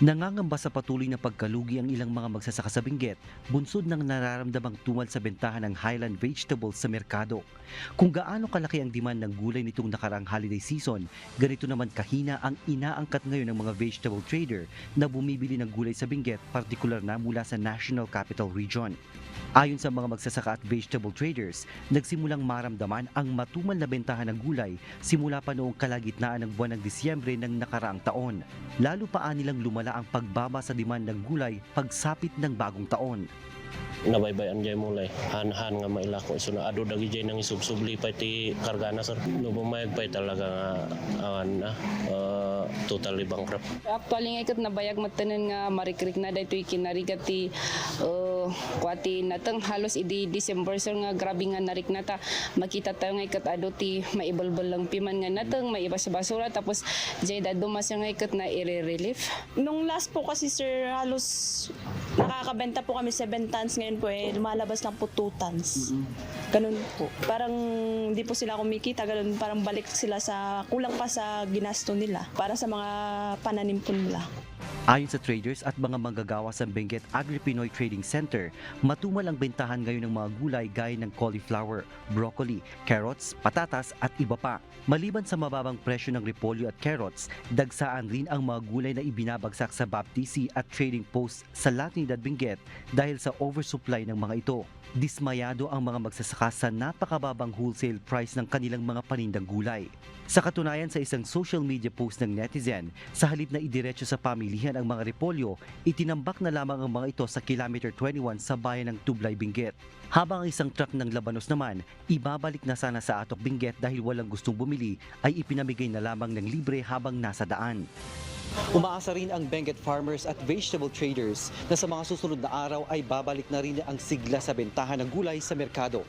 Nangangamba sa patuloy na pagkalugi ang ilang mga magsasaka sa Benguet, bunsod ng nararamdamang tumal sa bentahan ng Highland vegetables sa merkado. Kung gaano kalaki ang demand ng gulay nitong nakaraang holiday season, ganito naman kahina ang inaangkat ngayon ng mga vegetable trader na bumibili ng gulay sa Benguet, partikular na mula sa National Capital Region. Ayon sa mga magsasaka at vegetable traders, nagsimulang maramdaman ang matumal na bentahan ng gulay simula pa noong kalagitnaan ng buwan ng Disyembre ng nakaraang taon. Lalo pa nilang lumala ang pagbaba sa demand ng gulay pagsapit ng bagong taon. Nabaybayan jay mulay han nga mailako so na ado dagi jay nang isubsubli pa ti kargana sir no bumayag pa talaga nga awan na totally bankrupt. Actually nga ikat nabayag matanan nga marikrik na daytoy kinarigat ti kuati natang halos idi December sir nga grabe nga narik nata makita tayo nga ikat ado ti maibalbal lang piman nga natang maibas sa basura tapos jay dado mas nga ikat na i-relief. Nung last po kasi sir halos nakakabenta po kami 7 tons, ngayon po lumalabas lang po 2 tons. Ganun po. Parang hindi po sila kumikita, ganun parang balik sila sa kulang pa sa ginasto nila para sa mga pananim po nila. Ayon sa traders at mga manggagawa sa Benguet Agri-Pinoy Trading Center, matumal ang bentahan ngayon ng mga gulay gaya ng cauliflower, broccoli, carrots, patatas at iba pa. Maliban sa mababang presyo ng repolyo at carrots, dagsaan rin ang mga gulay na ibinabagsak sa baptisi at trading post sa Latinidad Benguet dahil sa oversupply ng mga ito. Dismayado ang mga magsasaka sa napakababang wholesale price ng kanilang mga panindang gulay. Sa katunayan sa isang social media post ng netizen, sa halip na idiretso sa pamilihan ang mga repolyo, itinambak na lamang ang mga ito sa kilometer 21 sa bayan ng Tublay, Benguet. Habang ang isang truck ng labanos naman, ibabalik na sana sa Atok, Benguet dahil walang gustong bumili, ay ipinamigay na lamang ng libre habang nasa daan. Umaasa rin ang Benguet farmers at vegetable traders na sa mga susunod na araw ay babalik na rin ang sigla sa bentahan ng gulay sa merkado.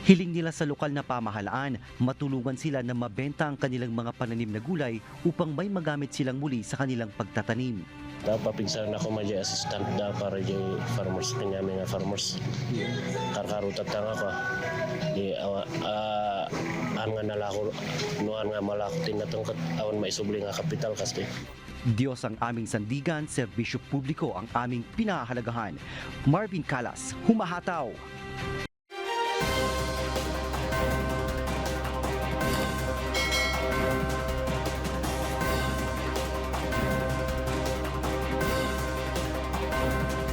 Hiling nila sa lokal na pamahalaan, matulungan sila na mabenta ang kanilang mga pananim na gulay upang may magamit silang muli sa kanilang pagtatanim. Papinsan ako maji assistant da para jay farmers kanya mga farmers. Karkarutat tang ako. Di an nga nalako nuan nga malako tinatungkat awan maisubli nga kapital kasi. Diyos ang aming sandigan, serbisyo publiko ang aming pinahahalagahan. Marvin Calas, humahataw!